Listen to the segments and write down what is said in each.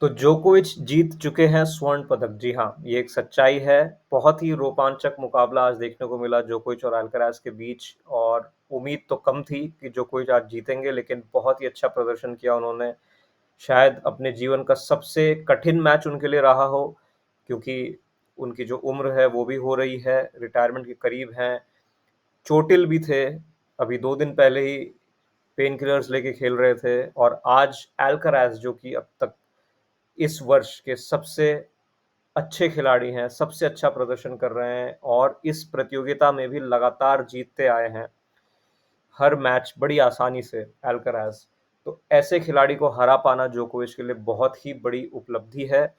तो जोकोविच जीत चुके हैं स्वर्ण पदक। जी हाँ, ये एक सच्चाई है। बहुत ही रोमांचक मुकाबला आज देखने को मिला जोकोविच और अल्कराज के बीच, और उम्मीद तो कम थी कि जोकोविच आज जीतेंगे, लेकिन बहुत ही अच्छा प्रदर्शन किया उन्होंने। शायद अपने जीवन का सबसे कठिन मैच उनके लिए रहा हो, क्योंकि उनकी जो उम्र है वो भी हो रही है, रिटायरमेंट के करीब हैं, चोटिल भी थे। अभी 2 दिन पहले ही पेन किलर्स लेके खेल रहे थे, और आज अल्कराज जो कि अब तक इस वर्ष के सबसे अच्छे खिलाड़ी हैं, सबसे अच्छा प्रदर्शन कर रहे हैं और इस प्रतियोगिता में भी लगातार जीतते आए हैं, हर मैच बड़ी आसानी से अल्कराज। तो ऐसे खिलाड़ी को हरा पाना जोकोविच के लिए बहुत ही बड़ी उपलब्धि है,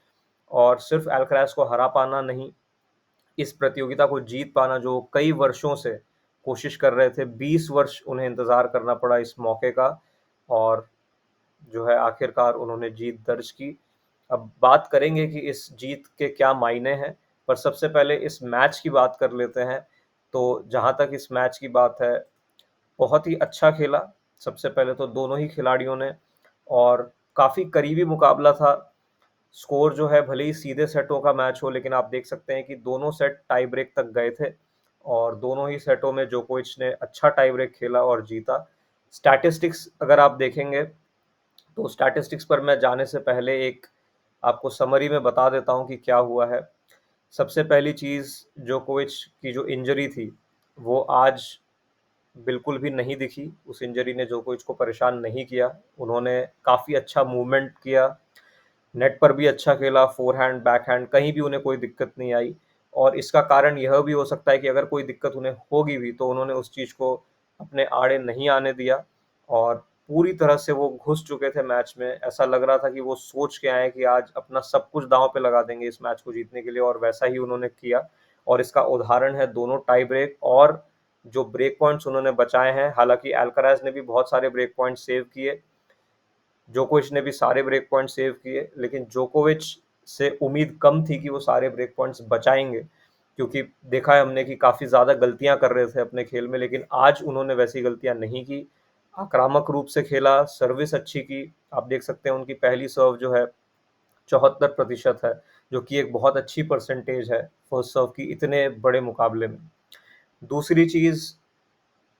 और सिर्फ अल्कराज को हरा पाना नहीं, इस प्रतियोगिता को जीत पाना जो कई वर्षों से कोशिश कर रहे थे, 20 वर्ष उन्हें इंतज़ार करना पड़ा इस मौके का, और जो है आखिरकार उन्होंने जीत दर्ज की। अब बात करेंगे कि इस जीत के क्या मायने हैं, पर सबसे पहले इस मैच की बात कर लेते हैं। तो जहाँ तक इस मैच की बात है, बहुत ही अच्छा खेला सबसे पहले तो दोनों ही खिलाड़ियों ने, और काफ़ी करीबी मुकाबला था। स्कोर जो है भले ही सीधे सेटों का मैच हो, लेकिन आप देख सकते हैं कि दोनों सेट टाई ब्रेक तक गए थे, और दोनों ही सेटों में जोकोविच ने अच्छा टाई ब्रेक खेला और जीता। स्टैटिस्टिक्स अगर आप देखेंगे, तो स्टैटिस्टिक्स पर मैं जाने से पहले एक आपको समरी में बता देता हूँ कि क्या हुआ है। सबसे पहली चीज़, जोकोविच की जो इंजरी थी, वो आज बिल्कुल भी नहीं दिखी। उस इंजरी ने जोकोविच को परेशान नहीं किया। उन्होंने काफ़ी अच्छा मूवमेंट किया, नेट पर भी अच्छा खेला, फोरहैंड, बैकहैंड, कहीं भी उन्हें कोई दिक्कत नहीं आई। और इसका कारण यह भी हो सकता है कि अगर कोई दिक्कत उन्हें होगी भी, तो उन्होंने उस चीज़ को अपने आड़े नहीं आने दिया, और पूरी तरह से वो घुस चुके थे मैच में। ऐसा लग रहा था कि वो सोच के आए कि आज अपना सब कुछ दांव पे लगा देंगे इस मैच को जीतने के लिए, और वैसा ही उन्होंने किया। और इसका उदाहरण है दोनों टाई ब्रेक और जो ब्रेक पॉइंट्स उन्होंने बचाए हैं। हालांकि अल्कराज ने भी बहुत सारे ब्रेक पॉइंट सेव किए, जोकोविच ने भी सारे ब्रेक पॉइंट सेव किए, लेकिन जोकोविच से उम्मीद कम थी कि वो सारे ब्रेक पॉइंट्स बचाएंगे, क्योंकि देखा है हमने कि काफ़ी ज़्यादा गलतियां कर रहे थे अपने खेल में, लेकिन आज उन्होंने वैसी गलतियां नहीं की। आक्रामक रूप से खेला, सर्विस अच्छी की। आप देख सकते हैं उनकी पहली सर्व जो है 74% है, जो कि एक बहुत अच्छी परसेंटेज है फर्स्ट सर्व की इतने बड़े मुकाबले में। दूसरी चीज़,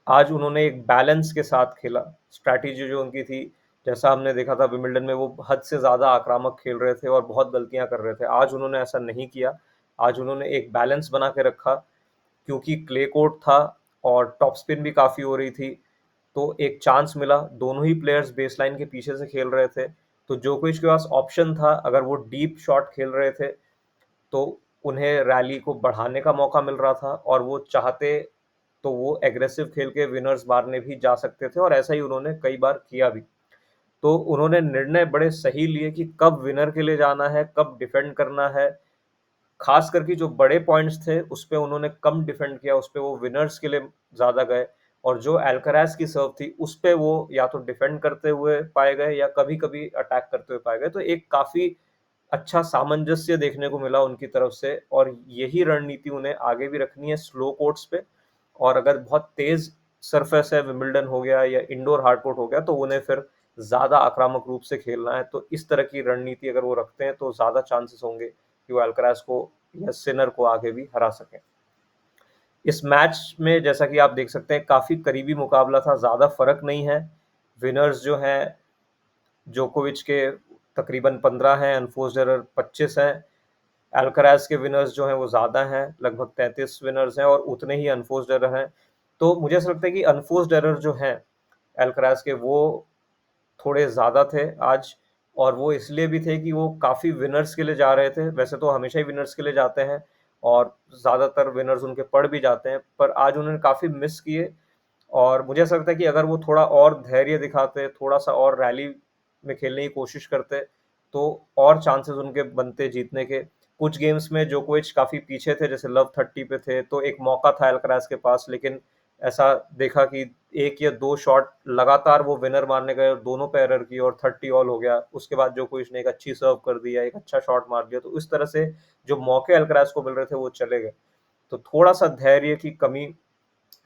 आज उन्होंने एक बैलेंस के साथ खेला। स्ट्रैटेजी जो उनकी थी, जैसा हमने देखा था विंबलडन में, वो हद से ज़्यादा आक्रामक खेल रहे थे और बहुत गलतियां कर रहे थे। आज उन्होंने ऐसा नहीं किया। आज उन्होंने एक बैलेंस बना के रखा, क्योंकि क्ले कोर्ट था और टॉप स्पिन भी काफ़ी हो रही थी, तो एक चांस मिला। दोनों ही प्लेयर्स बेसलाइन के पीछे से खेल रहे थे, तो जोकोविच के पास ऑप्शन था। अगर वो डीप शॉट खेल रहे थे, तो उन्हें रैली को बढ़ाने का मौका मिल रहा था, और वो चाहते तो वो एग्रेसिव खेल के विनर्स मारने भी जा सकते थे, और ऐसा ही उन्होंने कई बार किया भी। तो उन्होंने निर्णय बड़े सही लिए कि कब विनर के लिए जाना है, कब डिफेंड करना है। खास करके जो बड़े पॉइंट्स थे उस पे उन्होंने कम डिफेंड किया, उस पे वो विनर्स के लिए ज़्यादा गए। और जो अल्कराज की सर्व थी उस पे वो या तो डिफेंड करते हुए पाए गए या कभी-कभी अटैक करते हुए पाए गए। तो एक काफ़ी अच्छा सामंजस्य देखने को मिला उनकी तरफ से, और यही रणनीति उन्हें आगे भी रखनी है स्लो कोर्ट्स पे। और अगर बहुत तेज सरफेस है, विंबलडन हो गया या इंडोर हार्ड कोर्ट हो गया, तो उन्हें फिर ज़्यादा आक्रामक रूप से खेलना है। तो इस तरह की रणनीति अगर वो रखते हैं, तो ज़्यादा चांसेस होंगे कि वो अल्कराज को या सिनर को आगे भी हरा सकें। इस मैच में जैसा कि आप देख सकते हैं, काफ़ी करीबी मुकाबला था, ज़्यादा फर्क नहीं है। विनर्स जो हैं जोकोविच के तकरीबन 15 हैं, अनफोर्स्ड एरर 25 हैं। अल्कराज के विनर्स जो हैं वो ज़्यादा हैं, लगभग 33 विनर्स हैं, और उतने ही अनफोर्स्ड एरर हैं। तो मुझे ऐसा लगता है कि अनफोर्स्ड एरर जो हैं अल्कराज के, वो थोड़े ज़्यादा थे आज। और वो इसलिए भी थे कि वो काफ़ी विनर्स के लिए जा रहे थे। वैसे तो हमेशा ही विनर्स के लिए जाते हैं, और ज़्यादातर विनर्स उनके पड़ भी जाते हैं, पर आज उन्होंने काफ़ी मिस किए। और मुझे ऐसा लगता है कि अगर वो थोड़ा और धैर्य दिखाते, थोड़ा-सा और रैली में खेलने की कोशिश करते, तो और चांसेस उनके बनते जीतने के। कुछ गेम्स में जोकोविच काफ़ी पीछे थे, जैसे लव 30 पे थे, तो एक मौका था अल्कराज के पास, लेकिन ऐसा देखा कि 1 या 2 शॉट लगातार वो विनर मारने गए और दोनों पे एरर की, और 30 ऑल हो गया। उसके बाद जोकोविच ने एक अच्छी सर्व कर दिया, एक अच्छा शॉट मार दिया, तो इस तरह से जो मौके अल्कराज को मिल रहे थे वो चले गए। तो थोड़ा-सा धैर्य की कमी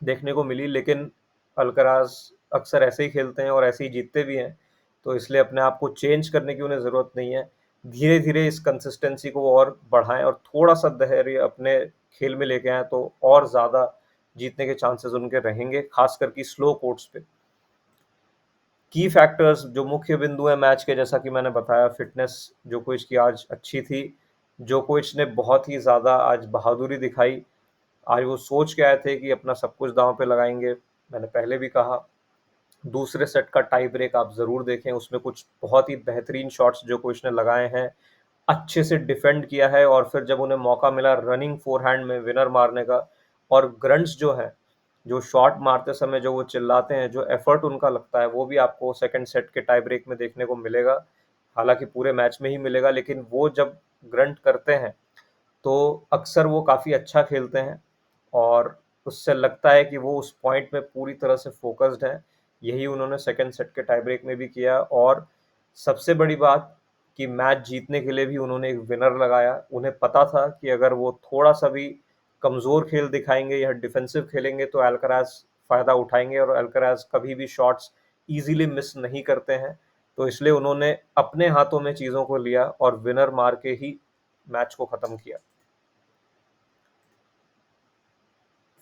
देखने को मिली, लेकिन अल्कराज अक्सर ऐसे ही खेलते हैं और ऐसे ही जीतते भी हैं, तो इसलिए अपने आप को चेंज करने की उन्हें ज़रूरत नहीं है। धीरे-धीरे इस कंसिस्टेंसी को और बढ़ाएँ और थोड़ा-सा धैर्य अपने खेल में लेके आएँ तो और ज़्यादा जीतने के चांसेस उनके रहेंगे, ख़ासकर कि स्लो कोर्ट्स पे। की फैक्टर्स जो मुख्य बिंदु हैं मैच के, जैसा कि मैंने बताया, फ़िटनेस जोकोविच की आज अच्छी थी। जोकोविच ने बहुत ही ज़्यादा आज बहादुरी दिखाई। आज वो सोच के आए थे कि अपना सब कुछ दाँव पे लगाएँगे, मैंने पहले भी कहा। दूसरे सेट का टाई ब्रेक आप ज़रूर देखें, उसमें कुछ बहुत ही बेहतरीन शॉट्स जोकोविच ने लगाए हैं। अच्छे से डिफेंड किया है और फिर जब उन्हें मौका मिला रनिंग फोरहैंड में विनर मारने का, और ग्रंट्स जो हैं, जो शॉट मारते समय जो वो चिल्लाते हैं, जो एफर्ट उनका लगता है, वो भी आपको सेकंड सेट के टाई ब्रेक में देखने को मिलेगा। हालांकि पूरे मैच में ही मिलेगा, लेकिन वो जब ग्रंट करते हैं तो अक्सर वो काफ़ी अच्छा खेलते हैं और उससे लगता है कि वो उस पॉइंट में पूरी तरह से फोकस्ड हैं। यही उन्होंने सेकंड सेट के टाई ब्रेक में भी किया और सबसे बड़ी बात कि मैच जीतने के लिए भी उन्होंने एक विनर लगाया। उन्हें पता था कि अगर वो थोड़ा-सा भी कमज़ोर खेल दिखाएँगे या डिफेंसिव खेलेंगे तो अल्कराज़ फ़ायदा उठाएँगे और अल्कराज़ कभी भी शॉट्स ईज़िली मिस नहीं करते हैं। तो इसलिए उन्होंने अपने हाथों में चीज़ों को लिया और विनर मार के ही मैच को ख़त्म किया।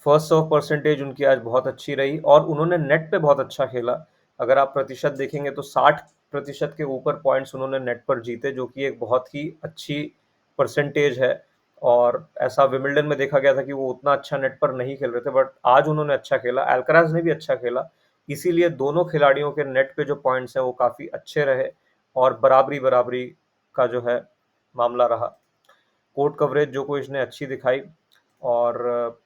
फर्स्ट सर्व परसेंटेज उनकी आज बहुत अच्छी रही और उन्होंने नेट पे बहुत अच्छा खेला। अगर आप प्रतिशत देखेंगे तो 60% के ऊपर पॉइंट्स उन्होंने नेट पर जीते, जो कि एक बहुत ही अच्छी परसेंटेज है। और ऐसा विंबलडन में देखा गया था कि वो उतना अच्छा नेट पर नहीं खेल रहे थे, बट आज उन्होंने अच्छा खेला। अल्कराज ने भी अच्छा खेला, इसीलिए दोनों खिलाड़ियों के नेट पे जो पॉइंट्स हैं वो काफ़ी अच्छे रहे और बराबरी-बराबरी का जो है मामला रहा। कोर्ट कवरेज जोकोविच ने अच्छी दिखाई और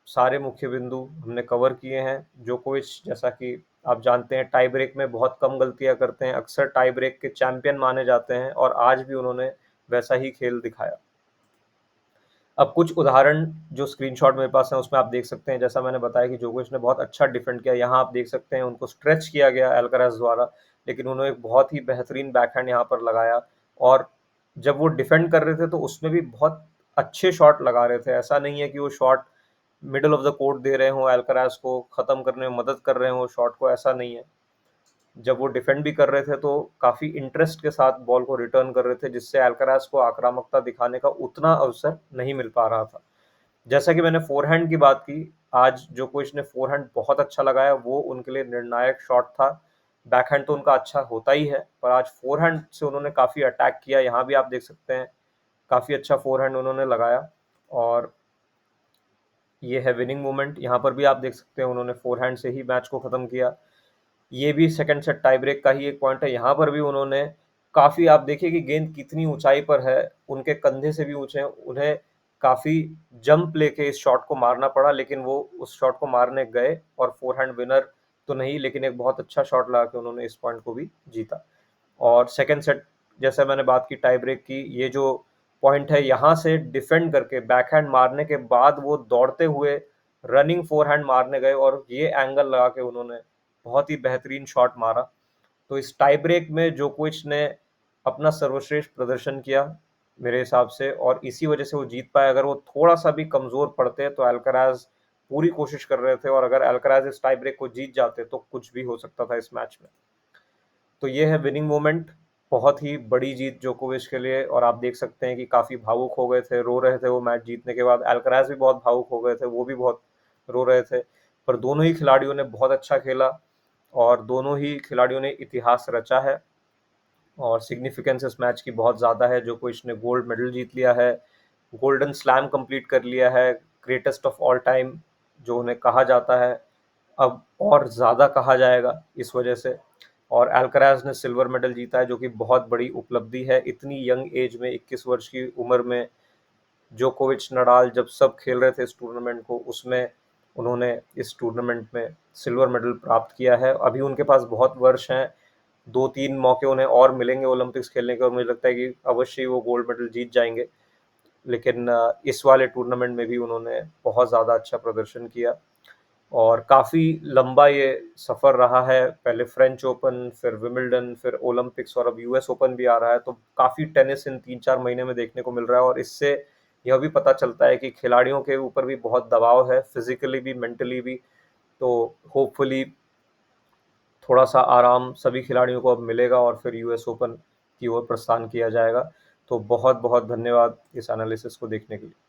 सारे मुख्य बिंदु हमने कवर किए हैं। जोकोविच, जैसा कि आप जानते हैं, टाई ब्रेक में बहुत कम गलतियां करते हैं, अक्सर टाई ब्रेक के चैंपियन माने जाते हैं और आज भी उन्होंने वैसा ही खेल दिखाया। अब कुछ उदाहरण जो स्क्रीनशॉट मेरे पास है उसमें आप देख सकते हैं, जैसा मैंने बताया कि जोकोविच ने बहुत अच्छा डिफेंड किया। यहाँ आप देख सकते हैं उनको स्ट्रेच किया गया अल्कराज द्वारा, लेकिन उन्होंने एक बहुत ही बेहतरीन बैकहैंड यहाँ पर लगाया और जब वो डिफेंड कर रहे थे तो उसमें भी बहुत अच्छे शॉट लगा रहे थे। ऐसा नहीं है कि वो shot middle of the court दे रहे हों, अल्कराज को ख़त्म करने में मदद कर रहे हों शॉट को, ऐसा नहीं है। जब वो डिफेंड भी कर रहे थे तो काफ़ी इंटरेस्ट के साथ बॉल को रिटर्न कर रहे थे, जिससे अल्कराज को आक्रामकता दिखाने का उतना अवसर नहीं मिल पा रहा था। जैसा कि मैंने फोरहैंड की बात की, आज जोकोविच ने फोरहैंड बहुत अच्छा लगाया, वो उनके लिए निर्णायक शॉट था। बैकहैंड तो उनका अच्छा होता ही है, पर आज फोरहैंड से उन्होंने काफ़ी अटैक किया। यहाँ भी आप देख सकते हैं काफ़ी अच्छा फोरहैंड उन्होंने लगाया और ये है विनिंग मोमेंट। यहाँ पर भी आप देख सकते हैं उन्होंने फोरहैंड से ही मैच को ख़त्म किया। ये भी सेकंड सेट टाई ब्रेक का ही एक पॉइंट है। यहाँ पर भी उन्होंने काफ़ी, आप देखिए कि गेंद कितनी ऊंचाई पर है, उनके कंधे से भी ऊंचे हैं, उन्हें काफ़ी जंप लेके इस शॉट को मारना पड़ा, लेकिन वो उस शॉट को मारने गए और फोरहैंड विनर तो नहीं, लेकिन एक बहुत अच्छा शॉट लगा के उन्होंने इस पॉइंट को भी जीता। और सेकंड सेट, जैसे मैंने बात की टाई ब्रेक की, ये जो पॉइंट है, यहाँ से डिफेंड करके बैकहैंड मारने के बाद वो दौड़ते हुए रनिंग फोरहैंड मारने गए और ये एंगल लगा के उन्होंने बहुत ही बेहतरीन शॉट मारा। तो इस टाई ब्रेक में जोकोविच ने अपना सर्वश्रेष्ठ प्रदर्शन किया मेरे हिसाब से और इसी वजह से वो जीत पाए। अगर वो थोड़ा-सा भी कमज़ोर पड़ते तो अल्कराज पूरी कोशिश कर रहे थे और अगर अल्कराज इस टाई ब्रेक को जीत जाते तो कुछ भी हो सकता था इस मैच में। तो ये है विनिंग मोमेंट, बहुत ही बड़ी जीत जोकोविच के लिए और आप देख सकते हैं कि काफ़ी भावुक हो गए थे, रो रहे थे वो मैच जीतने के बाद। अल्कराज भी बहुत भावुक हो गए थे, वो भी बहुत रो रहे थे। पर दोनों ही खिलाड़ियों ने बहुत अच्छा खेला और दोनों ही खिलाड़ियों ने इतिहास रचा है और सिग्निफिकेंस इस मैच की बहुत ज़्यादा है। जोकोविच ने गोल्ड मेडल जीत लिया है, गोल्डन स्लैम कंप्लीट कर लिया है, ग्रेटेस्ट ऑफ ऑल टाइम जो उन्हें कहा जाता है, अब और ज़्यादा कहा जाएगा इस वजह से। और अल्कराज ने सिल्वर मेडल जीता है, जो कि बहुत बड़ी उपलब्धि है। इतनी यंग एज में, 21 वर्ष की उम्र में, जोकोविच, नडाल जब सब खेल रहे थे इस टूर्नामेंट को, उसमें उन्होंने इस टूर्नामेंट में सिल्वर मेडल प्राप्त किया है। अभी उनके पास बहुत वर्ष हैं, 2-3 मौके उन्हें और मिलेंगे ओलंपिक्स खेलने के और मुझे लगता है कि अवश्य ही वो गोल्ड मेडल जीत जाएंगे। लेकिन इस वाले टूर्नामेंट में भी उन्होंने बहुत ज़्यादा अच्छा प्रदर्शन किया और काफ़ी लंबा ये सफ़र रहा है। पहले फ्रेंच ओपन, फिर विंबलडन, फिर ओलंपिक्स और अब यूएस ओपन भी आ रहा है, तो काफ़ी टेनिस इन 3-4 महीने में देखने को मिल रहा है और इससे यह भी पता चलता है कि खिलाड़ियों के ऊपर भी बहुत दबाव है, फिज़िकली भी, मेंटली भी। तो होपफुली थोड़ा-सा आराम सभी खिलाड़ियों को अब मिलेगा और फिर यूएस ओपन की ओर प्रस्थान किया जाएगा। तो बहुत-बहुत धन्यवाद इस एनालिसिस को देखने के लिए।